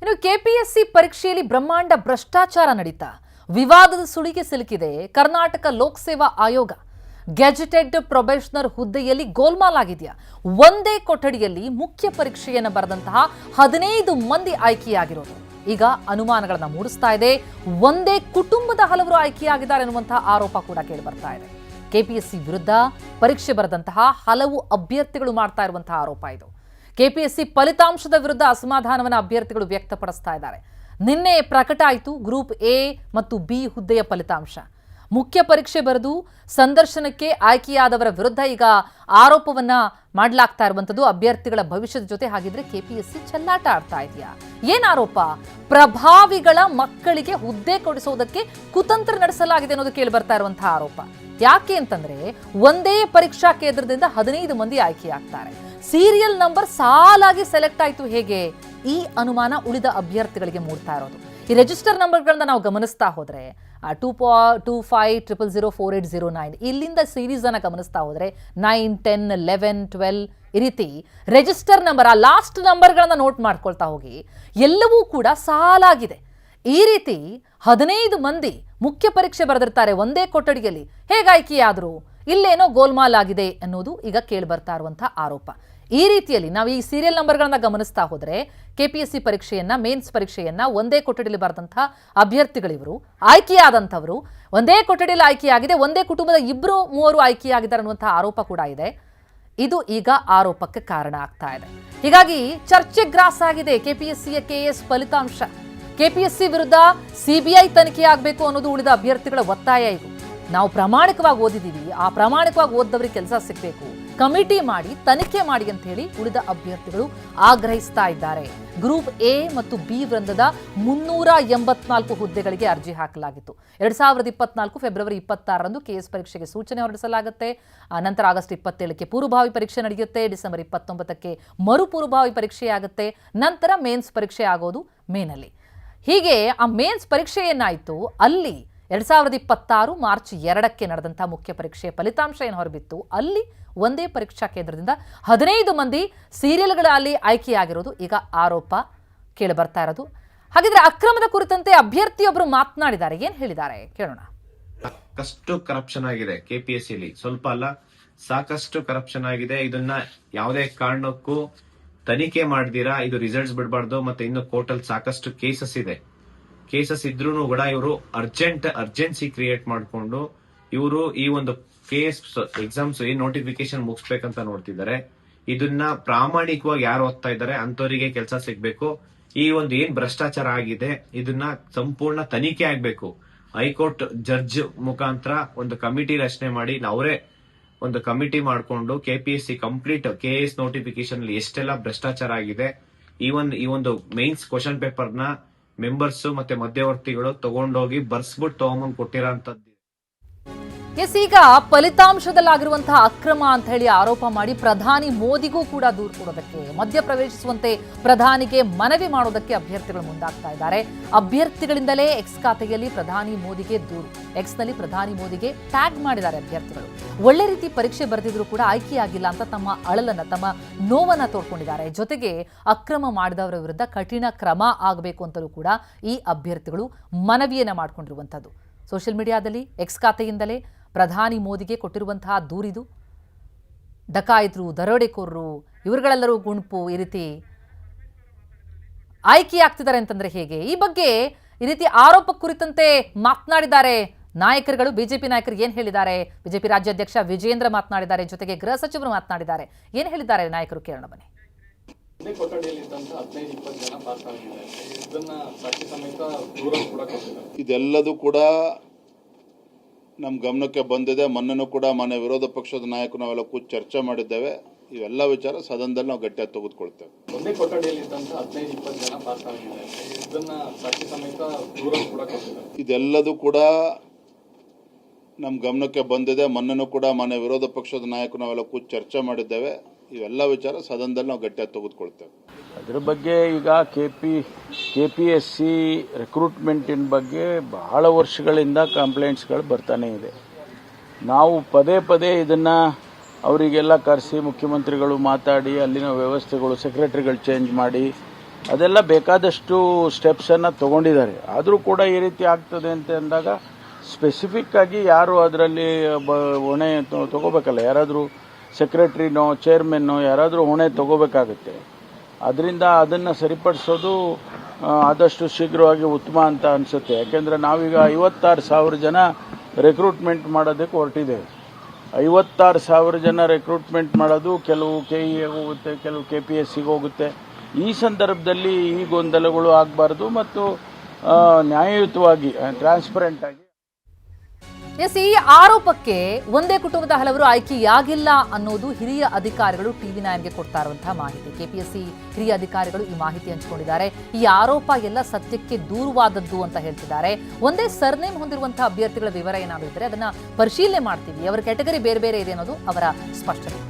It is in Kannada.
ಇನ್ನು ಕೆಪಿಎಸ್ಸಿ ಪರೀಕ್ಷೆಯಲ್ಲಿ ಬ್ರಹ್ಮಾಂಡ ಭ್ರಷ್ಟಾಚಾರ ನಡೀತಾ ವಿವಾದದ ಸುಳಿಗೆ ಸಿಲುಕಿದೆ ಕರ್ನಾಟಕ ಲೋಕಸೇವಾ ಆಯೋಗ. ಗೆಜೆಟೆಡ್ ಪ್ರೊಬೇಷನರ್ ಹುದ್ದೆಯಲ್ಲಿ ಗೋಲ್ಮಾಲ್ ಆಗಿದೆಯಾ? ಒಂದೇ ಕೊಠಡಿಯಲ್ಲಿ ಮುಖ್ಯ ಪರೀಕ್ಷೆಯನ್ನು ಬರೆದಂತಹ 15 ಮಂದಿ ಆಯ್ಕೆಯಾಗಿರೋದು ಈಗ ಅನುಮಾನಗಳನ್ನು ಮೂಡಿಸ್ತಾ ಇದೆ. ಒಂದೇ ಕುಟುಂಬದ ಹಲವರು ಆಯ್ಕೆಯಾಗಿದ್ದಾರೆ ಎನ್ನುವಂತಹ ಆರೋಪ ಕೂಡ ಕೇಳಿ ಬರ್ತಾ ಇದೆ. ಕೆಪಿಎಸ್ಸಿ ವಿರುದ್ಧ ಪರೀಕ್ಷೆ ಬರೆದಂತಹ ಹಲವು ಅಭ್ಯರ್ಥಿಗಳು ಮಾಡ್ತಾ ಇರುವಂತಹ ಆರೋಪ ಇದು. ಕೆಪಿಎಸ್ಸಿ ಫಲಿತಾಂಶದ ವಿರುದ್ಧ ಅಸಮಾಧಾನವನ್ನು ಅಭ್ಯರ್ಥಿಗಳು ವ್ಯಕ್ತಪಡಿಸ್ತಾ ಇದ್ದಾರೆ. ನಿನ್ನೆ ಪ್ರಕಟ ಆಯಿತು ಗ್ರೂಪ್ ಎ ಮತ್ತು ಬಿ ಹುದ್ದೆಯ ಫಲಿತಾಂಶ. ಮುಖ್ಯ ಪರೀಕ್ಷೆ ಬರೆದು ಸಂದರ್ಶನಕ್ಕೆ ಆಯ್ಕೆಯಾದವರ ವಿರುದ್ಧ ಈಗ ಆರೋಪವನ್ನ ಮಾಡಲಾಗ್ತಾ ಇರುವಂತದ್ದು ಅಭ್ಯರ್ಥಿಗಳ ಭವಿಷ್ಯದ ಜೊತೆ. ಹಾಗಿದ್ರೆ ಕೆಪಿಎಸ್ಸಿ ಚೆಲ್ಲಾಟ ಆಡ್ತಾ ಇದೆಯಾ? ಏನ್ ಆರೋಪ? ಪ್ರಭಾವಿಗಳ ಮಕ್ಕಳಿಗೆ ಹುದ್ದೆ ಕೊಡಿಸೋದಕ್ಕೆ ಕುತಂತ್ರ ನಡೆಸಲಾಗಿದೆ ಅನ್ನೋದು ಕೇಳಿ ಬರ್ತಾ ಇರುವಂತಹ ಆರೋಪ. ಯಾಕೆ ಅಂತಂದ್ರೆ ಒಂದೇ ಪರೀಕ್ಷಾ ಕೇಂದ್ರದಿಂದ 15 ಮಂದಿ ಆಯ್ಕೆಯಾಗ್ತಾರೆ. ಸೀರಿಯಲ್ ನಂಬರ್ ಸಾಲಾಗಿ ಸೆಲೆಕ್ಟ್ ಆಯಿತು ಹೇಗೆ? ಈ ಅನುಮಾನ ಉಳಿದ ಅಭ್ಯರ್ಥಿಗಳಿಗೆ ಮೂಡ್ತಾ ಇರೋದು. ಈ ರಿಜಿಸ್ಟರ್ ನಂಬರ್ಗಳನ್ನ ನಾವು ಗಮನಿಸ್ತಾ ಹೋದ್ರೆ 22500048009 ಇಲ್ಲಿಂದ ಸೀರೀಸ್ ಅನ್ನ ಗಮನಿಸ್ತಾ ಹೋದ್ರೆ 9, 10, 11, 12 ಈ ರೀತಿ ರಿಜಿಸ್ಟರ್ ನಂಬರ್ ಆ ಲಾಸ್ಟ್ ನಂಬರ್ಗಳನ್ನ ನೋಟ್ ಮಾಡ್ಕೊಳ್ತಾ ಹೋಗಿ ಎಲ್ಲವೂ ಕೂಡ ಸಾಲಾಗಿದೆ. ಈ ರೀತಿ 15 ಮಂದಿ ಮುಖ್ಯ ಪರೀಕ್ಷೆ ಬರೆದಿರ್ತಾರೆ ಒಂದೇ ಕೊಠಡಿಯಲ್ಲಿ. ಹೇಗಾಯ್ಕೆಯಾದ್ರು? ಇಲ್ಲೇನೋ ಗೋಲ್ಮಾಲ್ ಆಗಿದೆ ಅನ್ನೋದು ಈಗ ಕೇಳಿ ಬರ್ತಾ ಇರುವಂತಹ ಆರೋಪ. ಈ ರೀತಿಯಲ್ಲಿ ನಾವು ಈ ಸೀರಿಯಲ್ ನಂಬರ್ಗಳನ್ನ ಗಮನಿಸ್ತಾ ಹೋದ್ರೆ ಕೆಪಿಎಸ್ಸಿ ಪರೀಕ್ಷೆಯನ್ನ ಮೇನ್ಸ್ ಪರೀಕ್ಷೆಯನ್ನ ಒಂದೇ ಕೊಠಡಿಯಲ್ಲಿ ಬರೆದಂತಹ ಅಭ್ಯರ್ಥಿಗಳಿವರು ಆಯ್ಕೆಯಾದಂಥವರು ಒಂದೇ ಕೊಠಡಿಯಲ್ಲಿ ಆಯ್ಕೆಯಾಗಿದೆ. ಒಂದೇ ಕುಟುಂಬದ 2-3 ಆಯ್ಕೆಯಾಗಿದ್ದಾರೆ ಅನ್ನುವಂತಹ ಆರೋಪ ಕೂಡ ಇದೆ. ಇದು ಈಗ ಆರೋಪಕ್ಕೆ ಕಾರಣ ಆಗ್ತಾ ಇದೆ. ಹೀಗಾಗಿ ಚರ್ಚೆ ಗ್ರಾಸ್ ಆಗಿದೆ ಕೆಪಿಎಸ್ಸಿಯ ಕೆಎಸ್ ಫಲಿತಾಂಶ. ಕೆಪಿಎಸ್ಸಿ ವಿರುದ್ಧ ಸಿಬಿಐ ತನಿಖೆ ಆಗಬೇಕು ಅನ್ನೋದು ಉಳಿದ ಅಭ್ಯರ್ಥಿಗಳ ಒತ್ತಾಯ. ಇದು ನಾವು ಪ್ರಾಮಾಣಿಕವಾಗಿ ಓದಿದ್ದೀವಿ, ಆ ಪ್ರಾಮಾಣಿಕವಾಗಿ ಓದ್ದವರಿಗೆ ಕೆಲಸ ಸಿಗಬೇಕು, ಕಮಿಟಿ ಮಾಡಿ ತನಿಖೆ ಮಾಡಿ ಅಂತ ಹೇಳಿ ಉಳಿದ ಅಭ್ಯರ್ಥಿಗಳು ಆಗ್ರಹಿಸ್ತಾ ಇದ್ದಾರೆ. ಗ್ರೂಪ್ ಎ ಮತ್ತು ಬಿ ವೃಂದದ 384 ಹುದ್ದೆಗಳಿಗೆ ಅರ್ಜಿ ಹಾಕಲಾಗಿತ್ತು. 2024 ಫೆಬ್ರವರಿ 26ರಂದು ಕೆಎಸ್ ಪರೀಕ್ಷೆಗೆ ಸೂಚನೆ ಹೊರಡಿಸಲಾಗುತ್ತೆ. ನಂತರ ಆಗಸ್ಟ್ 27ಕ್ಕೆ ಪೂರ್ವಭಾವಿ ಪರೀಕ್ಷೆ ನಡೆಯುತ್ತೆ. ಡಿಸೆಂಬರ್ 29ಕ್ಕೆ ಮರು ಪೂರ್ವಭಾವಿ ಪರೀಕ್ಷೆ ಆಗುತ್ತೆ. ನಂತರ ಮೇನ್ಸ್ ಪರೀಕ್ಷೆ ಆಗೋದು ಮೇನಲ್ಲಿ. ಹೀಗೆ ಆ ಮೇನ್ಸ್ ಪರೀಕ್ಷೆ ಏನಾಯಿತು, ಅಲ್ಲಿ 2026 ಮಾರ್ಚ್ 2ಕ್ಕೆ ನಡೆದಂತಹ ಮುಖ್ಯ ಪರೀಕ್ಷೆಯ ಫಲಿತಾಂಶ ಏನು ಹೊರಬಿತ್ತು, ಅಲ್ಲಿ ಒಂದೇ ಪರೀಕ್ಷಾ ಕೇಂದ್ರದಿಂದ 15 ಮಂದಿ ಸೀರಿಯಲ್ಗಳಲ್ಲಿ ಆಯ್ಕೆಯಾಗಿರೋದು ಈಗ ಆರೋಪ ಕೇಳಿ ಬರ್ತಾ ಇರೋದು. ಹಾಗಿದ್ರೆ ಅಕ್ರಮದ ಕುರಿತಂತೆ ಅಭ್ಯರ್ಥಿಯೊಬ್ಬರು ಮಾತನಾಡಿದ್ದಾರೆ. ಏನ್ ಹೇಳಿದ್ದಾರೆ ಕೇಳೋಣ. ಸಾಕಷ್ಟು ಕರಪ್ಷನ್ ಆಗಿದೆ ಕೆಪಿಎಸ್ಸಿಲಿ, ಸ್ವಲ್ಪ ಅಲ್ಲ ಸಾಕಷ್ಟು ಕರಪ್ಷನ್ ಆಗಿದೆ. ಇದನ್ನ ಯಾವುದೇ ಕಾರಣಕ್ಕೂ ತನಿಖೆ ಮಾಡ್ದಿರಾ ಇದು ರಿಸಲ್ಟ್ಸ್ ಬಿಡಬಾರ್ದು. ಮತ್ತೆ ಇನ್ನು ಕೋರ್ಟಲ್ಲಿ ಸಾಕಷ್ಟು ಕೇಸಸ್ ಇದ್ರೂ ಕೂಡ ಇವರು ಅರ್ಜೆನ್ಸಿ ಕ್ರಿಯೇಟ್ ಮಾಡ್ಕೊಂಡು ಇವರು ಈ ಒಂದು ಕೆಎಸ್ ಎಕ್ಸಾಮ್ಸ್ ಏನ್ ನೋಟಿಫಿಕೇಶನ್ ಮುಗಿಸ್ಬೇಕಂತ ನೋಡ್ತಿದ್ದಾರೆ. ಇದನ್ನ ಪ್ರಾಮಾಣಿಕವಾಗಿ ಯಾರು ಓದ್ತಾ ಇದ್ದಾರೆ ಅಂತವರಿಗೆ ಕೆಲಸ ಸಿಗ್ಬೇಕು. ಈ ಒಂದು ಏನ್ ಭ್ರಷ್ಟಾಚಾರ ಆಗಿದೆ ಇದನ್ನ ಸಂಪೂರ್ಣ ತನಿಖೆ ಆಗ್ಬೇಕು. ಹೈಕೋರ್ಟ್ ಜಡ್ಜ್ ಮುಖಾಂತರ ಒಂದು ಕಮಿಟಿ ರಚನೆ ಮಾಡಿ ಅವರೇ ಒಂದು ಕಮಿಟಿ ಮಾಡಿಕೊಂಡು ಕೆಪಿಎಸ್ಸಿ ಕಂಪ್ಲೀಟ್ ಕೆಎಸ್ ನೋಟಿಫಿಕೇಶನ್ ಎಷ್ಟೆಲ್ಲ ಭ್ರಷ್ಟಾಚಾರ ಆಗಿದೆ ಈ ಒಂದು ಮೈನ್ಸ್ ಕ್ವಶನ್ ಪೇಪರ್ ನ ಮೆಂಬರ್ಸ್ ಮತ್ತೆ ಮಧ್ಯವರ್ತಿಗಳು ತಗೊಂಡೋಗಿ ಬರ್ಸ್ಬಿಟ್ಟು ತಗೊಂಬಂದ್ ಕೊಟ್ಟಿರೋಂಥದ್ದು. ಎಸ್, ಈಗ ಫಲಿತಾಂಶದಲ್ಲಾಗಿರುವಂತಹ ಅಕ್ರಮ ಅಂತ ಹೇಳಿ ಆರೋಪ ಮಾಡಿ ಪ್ರಧಾನಿ ಮೋದಿಗೂ ಕೂಡ ದೂರು ಕೊಡೋದಕ್ಕೆ, ಮಧ್ಯಪ್ರವೇಶಿಸುವಂತೆ ಪ್ರಧಾನಿಗೆ ಮನವಿ ಮಾಡೋದಕ್ಕೆ ಅಭ್ಯರ್ಥಿಗಳು ಮುಂದಾಗ್ತಾ ಇದ್ದಾರೆ. ಅಭ್ಯರ್ಥಿಗಳಿಂದಲೇ ಎಕ್ಸ್ ಖಾತೆಯಲ್ಲಿ ಪ್ರಧಾನಿ ಮೋದಿಗೆ ದೂರು. ಎಕ್ಸ್ ನಲ್ಲಿ ಪ್ರಧಾನಿ ಮೋದಿಗೆ ಟ್ಯಾಗ್ ಮಾಡಿದ್ದಾರೆ ಅಭ್ಯರ್ಥಿಗಳು. ಒಳ್ಳೆ ರೀತಿ ಪರೀಕ್ಷೆ ಬರೆದಿದ್ರು ಕೂಡ ಆಯ್ಕೆಯಾಗಿಲ್ಲ ಅಂತ ತಮ್ಮ ಅಳಲನ್ನ, ತಮ್ಮ ನೋವನ್ನ ತೋಡ್ಕೊಂಡಿದ್ದಾರೆ. ಜೊತೆಗೆ ಅಕ್ರಮ ಮಾಡಿದವರ ವಿರುದ್ಧ ಕಠಿಣ ಕ್ರಮ ಆಗಬೇಕು ಅಂತಲೂ ಕೂಡ ಈ ಅಭ್ಯರ್ಥಿಗಳು ಮನವಿಯನ್ನ ಮಾಡಿಕೊಂಡಿರುವಂತದ್ದು. ಸೋಷಿಯಲ್ ಮೀಡಿಯಾದಲ್ಲಿ ಎಕ್ಸ್ ಖಾತೆಯಿಂದಲೇ ಪ್ರಧಾನಿ ಮೋದಿಗೆ ಕೊಟ್ಟಿರುವಂತಹ ದೂರಿದು. ಡಕಾಯಿತರು, ದರೋಡೆಕೋರರು ಇವರುಗಳೆಲ್ಲರೂ ಗುಂಪು ಈ ರೀತಿ ಆಯ್ಕೆಯಾಗ್ತಿದ್ದಾರೆ ಅಂತಂದ್ರೆ ಹೇಗೆ? ಈ ಬಗ್ಗೆ ಈ ರೀತಿ ಆರೋಪ ಕುರಿತಂತೆ ಮಾತನಾಡಿದ್ದಾರೆ ನಾಯಕರುಗಳು. ಬಿಜೆಪಿ ನಾಯಕರು ಏನ್ ಹೇಳಿದ್ದಾರೆ? ಬಿಜೆಪಿ ರಾಜ್ಯಾಧ್ಯಕ್ಷ ವಿಜೇಂದ್ರ ಮಾತನಾಡಿದ್ದಾರೆ, ಜೊತೆಗೆ ಗೃಹ ಸಚಿವರು ಮಾತನಾಡಿದ್ದಾರೆ. ಏನ್ ಹೇಳಿದ್ದಾರೆ ನಾಯಕರು ಕೇಳೋಣ ಬನ್ನಿ. ಇದೆಲ್ಲದೂ ಕೂಡ ನಮ್ಮ ಗಮನಕ್ಕೆ ಬಂದಿದೆ. ಮೊನ್ನೆನೂ ಕೂಡ ಮಾನ್ಯ ವಿರೋಧ ಪಕ್ಷದ ನಾಯಕರು ನಾವೆಲ್ಲ ಕೂತು ಚರ್ಚೆ ಮಾಡಿದ್ದೇವೆ. ಇವೆಲ್ಲ ವಿಚಾರ ಸದನದಲ್ಲಿ ನಾವು ಗಟ್ಟಿಯಾಗಿ ತೆಗೆದುಕೊಳ್ತೇವೆ. ಒಂದೇ ಕೊಠಡಿಯಲ್ಲಿ 15-20 ಜನ ಪಾಸ್ ಆಗಿದ್ದಾರೆ. ಇದನ್ನ ಸಾಕ್ಷಿ ಸಮೇತ ದೂರ ಕೂಡ ಕೊಟ್ಟಿದ್ದಾರೆ. ಇದೆಲ್ಲದೂ ಕೂಡ ನಮ್ಮ ಗಮನಕ್ಕೆ ಬಂದಿದೆ. ಮೊನ್ನೆನೂ ಕೂಡ ಮಾನ್ಯ ವಿರೋಧ ಪಕ್ಷದ ನಾಯಕರು ನಾವೆಲ್ಲ ಕೂತು ಚರ್ಚೆ ಮಾಡಿದ್ದೇವೆ. ಇವೆಲ್ಲ ವಿಚಾರ ಸದನದಲ್ಲಿ ನಾವು ಗಟ್ಟಿಯಾಗಿ ತೆಗೆದುಕೊಳ್ತೇವೆ. ಅದರ ಬಗ್ಗೆ ಈಗ ಕೆಪಿಎಸ್ಸಿ ರಿಕ್ರೂಟ್ಮೆಂಟಿನ ಬಗ್ಗೆ ಬಹಳ ವರ್ಷಗಳಿಂದ ಕಂಪ್ಲೇಂಟ್ಸ್ಗಳು ಬರ್ತಾನೆ ಇದೆ. ನಾವು ಪದೇ ಇದನ್ನು ಅವರಿಗೆಲ್ಲ ಕರೆಸಿ ಮುಖ್ಯಮಂತ್ರಿಗಳು ಮಾತಾಡಿ ಅಲ್ಲಿನ ವ್ಯವಸ್ಥೆಗಳು ಸೆಕ್ರೆಟರಿಗಳು ಚೇಂಜ್ ಮಾಡಿ ಅದೆಲ್ಲ ಬೇಕಾದಷ್ಟು ಸ್ಟೆಪ್ಸನ್ನು ತೊಗೊಂಡಿದ್ದಾರೆ. ಆದರೂ ಕೂಡ ಈ ರೀತಿ ಆಗ್ತದೆ ಅಂತ ಅಂದಾಗ ಸ್ಪೆಸಿಫಿಕ್ ಆಗಿ ಯಾರು ಅದರಲ್ಲಿ ಹೊಣೆ ತಗೋಬೇಕಲ್ಲ, ಯಾರಾದರೂ ಸೆಕ್ರೆಟ್ರಿನೋ ಚೇರ್ಮನ್ನೋ ಯಾರಾದರೂ ಹೊಣೆ ತಗೋಬೇಕಾಗುತ್ತೆ. ಅದರಿಂದ ಅದನ್ನು ಸರಿಪಡಿಸೋದು ಆದಷ್ಟು ಶೀಘ್ರವಾಗಿ ಉತ್ತಮ ಅಂತ ಅನಿಸುತ್ತೆ. ಯಾಕೆಂದರೆ ನಾವೀಗ 56,000 ಜನ ರೆಕ್ರೂಟ್ಮೆಂಟ್ ಮಾಡೋದಕ್ಕೆ ಹೊರಟಿದ್ದೇವೆ. 56,000 ಜನ ರೆಕ್ರೂಟ್ಮೆಂಟ್ ಮಾಡೋದು ಕೆಲವು KE ಹೋಗುತ್ತೆ, ಕೆಲವು KPSCಗೆ ಹೋಗುತ್ತೆ. ಈ ಸಂದರ್ಭದಲ್ಲಿ ಈ ಗೊಂದಲಗಳು ಆಗಬಾರ್ದು ಮತ್ತು ನ್ಯಾಯಯುತವಾಗಿ ಟ್ರಾನ್ಸ್ಪರೆಂಟ್ ಆಗಿ. ಎಸ್, ಈ ಆರೋಪಕ್ಕೆ ಒಂದೇ ಕುಟುಂಬದ ಹಲವರು ಆಯ್ಕೆಯಾಗಿಲ್ಲ ಅನ್ನೋದು ಹಿರಿಯ ಅಧಿಕಾರಿಗಳು TV9ಗೆ ಕೊಡ್ತಾ ಇರುವಂತಹ ಮಾಹಿತಿ. KPSC ಹಿರಿಯ ಅಧಿಕಾರಿಗಳು ಈ ಮಾಹಿತಿ ಹಂಚಿಕೊಂಡಿದ್ದಾರೆ. ಈ ಆರೋಪ ಎಲ್ಲ ಸತ್ಯಕ್ಕೆ ದೂರವಾದದ್ದು ಅಂತ ಹೇಳ್ತಿದ್ದಾರೆ. ಒಂದೇ ಸರ್ನೇಮ್ ಹೊಂದಿರುವಂತಹ ಅಭ್ಯರ್ಥಿಗಳ ವಿವರ ಏನಾದರೂ ಇದ್ದರೆ ಅದನ್ನ ಪರಿಶೀಲನೆ ಮಾಡ್ತೀವಿ, ಅವರ ಕ್ಯಾಟಗರಿ ಬೇರೆ ಬೇರೆ ಇದೆ ಅನ್ನೋದು ಅವರ ಸ್ಪಷ್ಟನೆ.